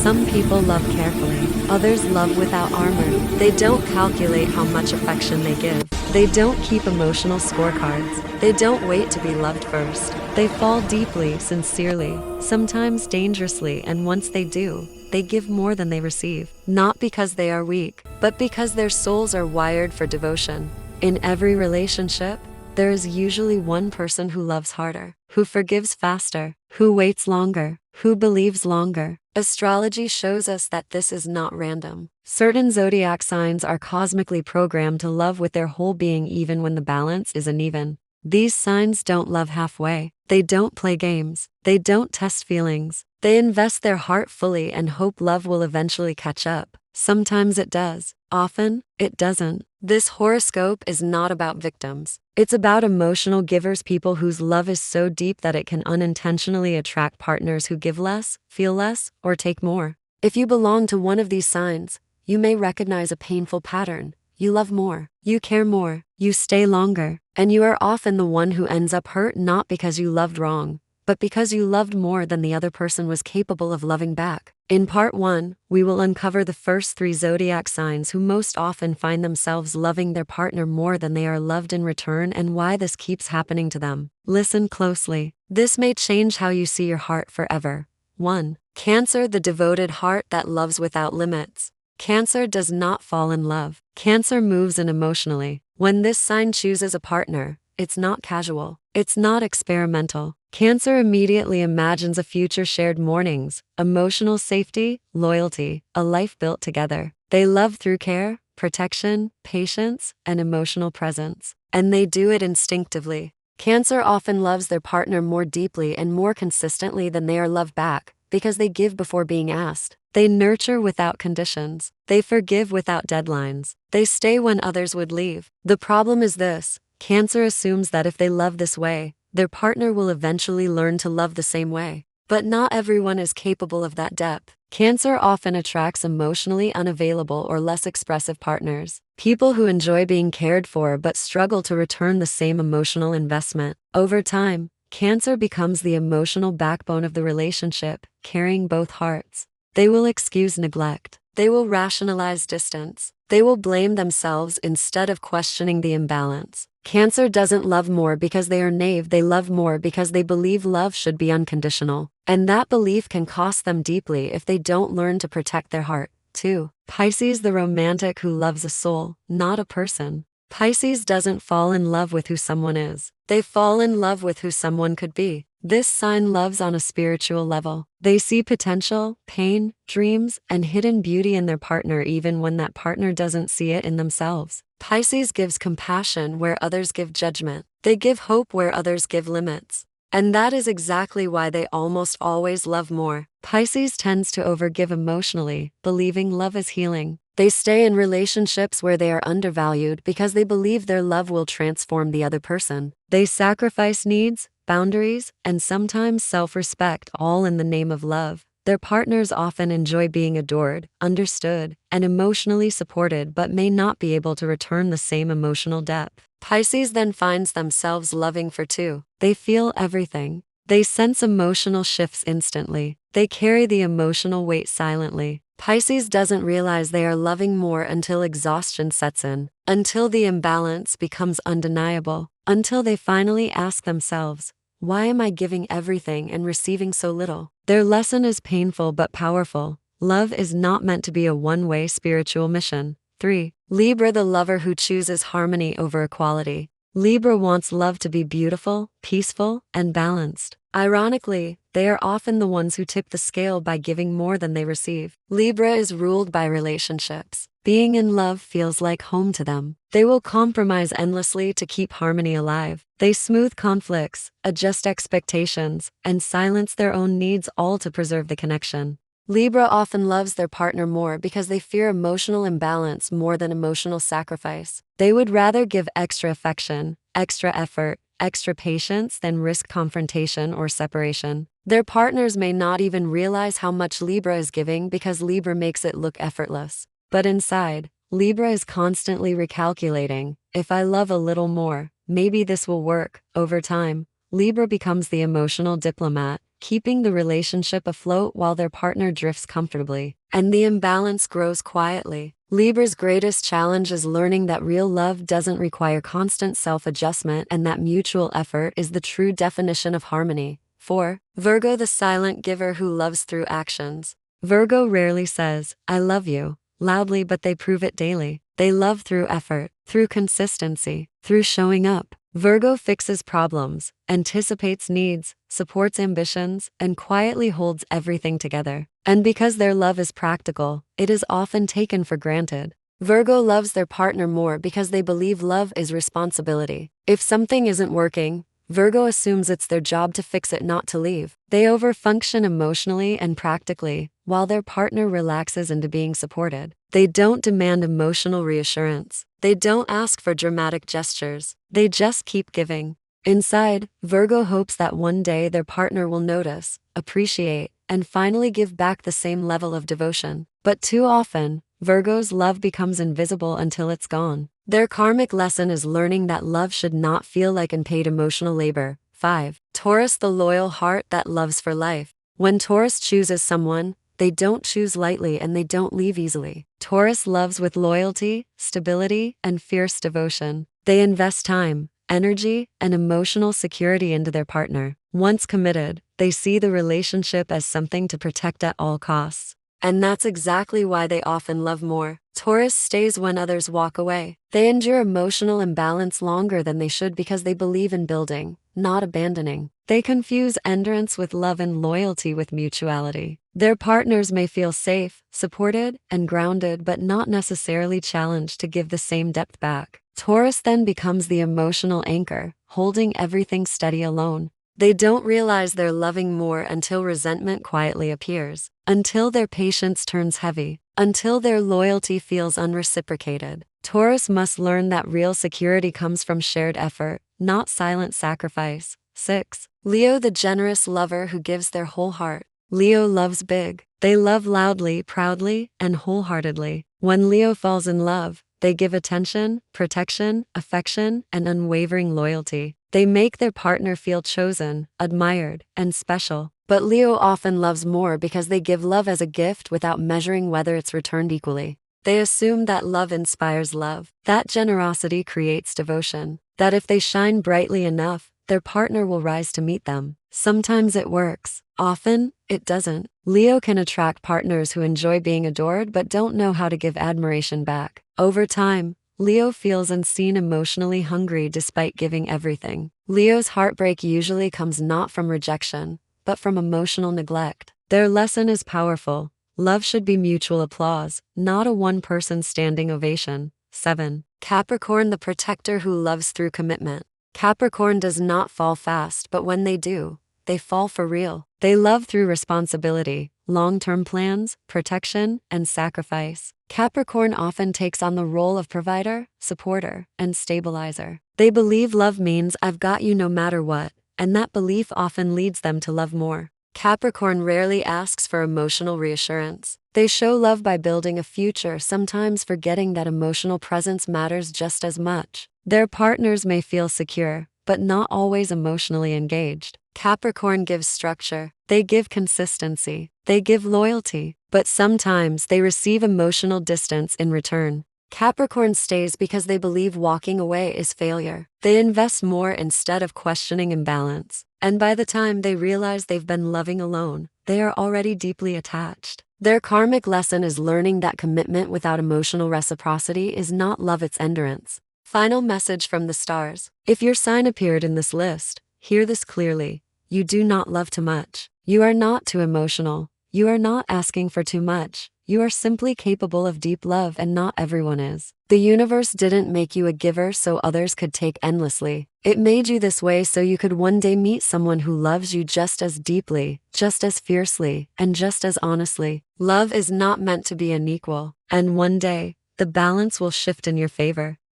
Some people love carefully, others love without armor. They don't calculate how much affection they give. They don't keep emotional scorecards. They don't wait to be loved first. They fall deeply, sincerely, sometimes dangerously, and once they do, they give more than they receive. Not because they are weak, but because their souls are wired for devotion. In every relationship, there is usually one person who loves harder, who forgives faster, who waits longer, who believes longer. Astrology shows us that this is not random. Certain zodiac signs are cosmically programmed to love with their whole being even when the balance is uneven. These signs don't love halfway. They don't play games. They don't test feelings. They invest their heart fully and hope love will eventually catch up. Sometimes it does. Often, it doesn't. This horoscope is not about victims. It's about emotional givers, people whose love is so deep that it can unintentionally attract partners who give less, feel less, or take more. If you belong to one of these signs, you may recognize a painful pattern. You love more, you care more, you stay longer, and you are often the one who ends up hurt, not because you loved wrong, but because you loved more than the other person was capable of loving back. In part 1, we will uncover the first 3 zodiac signs who most often find themselves loving their partner more than they are loved in return and why this keeps happening to them. Listen closely. This may change how you see your heart forever. 1. Cancer, the devoted heart that loves without limits. Cancer does not fall in love. Cancer moves in emotionally. When this sign chooses a partner, it's not casual. It's not experimental. Cancer immediately imagines a future, shared mornings, emotional safety, loyalty, a life built together. They love through care, protection, patience, and emotional presence. And they do it instinctively. Cancer often loves their partner more deeply and more consistently than they are loved back, because they give before being asked. They nurture without conditions. They forgive without deadlines. They stay when others would leave. The problem is this: Cancer assumes that if they love this way, their partner will eventually learn to love the same way. But not everyone is capable of that depth. Cancer often attracts emotionally unavailable or less expressive partners, people who enjoy being cared for but struggle to return the same emotional investment. Over time, Cancer becomes the emotional backbone of the relationship, carrying both hearts. They will excuse neglect. They will rationalize distance. They will blame themselves instead of questioning the imbalance. Cancer doesn't love more because they are naive. They love more because they believe love should be unconditional. And that belief can cost them deeply if they don't learn to protect their heart. 2. Pisces, the romantic who loves a soul, not a person. Pisces doesn't fall in love with who someone is. They fall in love with who someone could be. This sign loves on a spiritual level. They see potential, pain, dreams, and hidden beauty in their partner even when that partner doesn't see it in themselves. Pisces gives compassion where others give judgment. They give hope where others give limits. And that is exactly why they almost always love more. Pisces tends to overgive emotionally, believing love is healing. They stay in relationships where they are undervalued because they believe their love will transform the other person. They sacrifice needs, boundaries, and sometimes self-respect, all in the name of love. Their partners often enjoy being adored, understood, and emotionally supported but may not be able to return the same emotional depth. Pisces then finds themselves loving for 2. They feel everything. They sense emotional shifts instantly. They carry the emotional weight silently. Pisces doesn't realize they are loving more until exhaustion sets in, until the imbalance becomes undeniable, until they finally ask themselves, why am I giving everything and receiving so little? Their lesson is painful but powerful. Love is not meant to be a one-way spiritual mission. 3. Libra, the lover who chooses harmony over equality. Libra wants love to be beautiful, peaceful, and balanced. Ironically, they are often the ones who tip the scale by giving more than they receive. Libra is ruled by relationships. Being in love feels like home to them. They will compromise endlessly to keep harmony alive. They smooth conflicts, adjust expectations, and silence their own needs, all to preserve the connection. Libra often loves their partner more because they fear emotional imbalance more than emotional sacrifice. They would rather give extra affection, extra effort, extra patience than risk confrontation or separation. Their partners may not even realize how much Libra is giving because Libra makes it look effortless. But inside, Libra is constantly recalculating, if I love a little more, maybe this will work. Over time, Libra becomes the emotional diplomat, keeping the relationship afloat while their partner drifts comfortably, and the imbalance grows quietly. Libra's greatest challenge is learning that real love doesn't require constant self-adjustment and that mutual effort is the true definition of harmony. 4. Virgo, the silent giver who loves through actions. Virgo rarely says, "I love you," loudly, but they prove it daily. They love through effort, through consistency, through showing up. Virgo fixes problems, anticipates needs, supports ambitions, and quietly holds everything together. And because their love is practical, it is often taken for granted. Virgo loves their partner more because they believe love is responsibility. If something isn't working, Virgo assumes it's their job to fix it, not to leave. They overfunction emotionally and practically, while their partner relaxes into being supported. They don't demand emotional reassurance. They don't ask for dramatic gestures. They just keep giving. Inside, Virgo hopes that one day their partner will notice, appreciate, and finally give back the same level of devotion. But too often, Virgo's love becomes invisible until it's gone. Their karmic lesson is learning that love should not feel like unpaid emotional labor. 5. Taurus, the loyal heart that loves for life. When Taurus chooses someone, they don't choose lightly and they don't leave easily. Taurus loves with loyalty, stability, and fierce devotion. They invest time, energy, and emotional security into their partner. Once committed, they see the relationship as something to protect at all costs. And that's exactly why they often love more. Taurus stays when others walk away. They endure emotional imbalance longer than they should because they believe in building, not abandoning. They confuse endurance with love and loyalty with mutuality. Their partners may feel safe, supported, and grounded, but not necessarily challenged to give the same depth back. Taurus then becomes the emotional anchor, holding everything steady alone. They don't realize they're loving more until resentment quietly appears, until their patience turns heavy, until their loyalty feels unreciprocated. Taurus must learn that real security comes from shared effort, not silent sacrifice. 6. Leo, the generous lover who gives their whole heart. Leo loves big. They love loudly, proudly, and wholeheartedly. When Leo falls in love, they give attention, protection, affection, and unwavering loyalty. They make their partner feel chosen, admired, and special. But Leo often loves more because they give love as a gift without measuring whether it's returned equally. They assume that love inspires love, that generosity creates devotion, that if they shine brightly enough, their partner will rise to meet them. Sometimes it works. Often, it doesn't. Leo can attract partners who enjoy being adored but don't know how to give admiration back. Over time, Leo feels unseen, emotionally hungry despite giving everything. Leo's heartbreak usually comes not from rejection, but from emotional neglect. Their lesson is powerful. Love should be mutual applause, not a one-person standing ovation. 7. Capricorn, the protector who loves through commitment. Capricorn does not fall fast, but when they do, they fall for real. They love through responsibility, long-term plans, protection, and sacrifice. Capricorn often takes on the role of provider, supporter, and stabilizer. They believe love means I've got you no matter what, and that belief often leads them to love more. Capricorn rarely asks for emotional reassurance. They show love by building a future, sometimes forgetting that emotional presence matters just as much. Their partners may feel secure, but not always emotionally engaged. Capricorn gives structure. They give consistency. They give loyalty, but sometimes they receive emotional distance in return. Capricorn stays because they believe walking away is failure. They invest more instead of questioning imbalance. And by the time they realize they've been loving alone, they are already deeply attached. Their karmic lesson is learning that commitment without emotional reciprocity is not love, it's endurance. Final message from the stars. If your sign appeared in this list, hear this clearly. You do not love too much. You are not too emotional. You are not asking for too much. You are simply capable of deep love, and not everyone is. The universe didn't make you a giver so others could take endlessly. It made you this way so you could one day meet someone who loves you just as deeply, just as fiercely, and just as honestly. Love is not meant to be unequal, and one day, the balance will shift in your favor.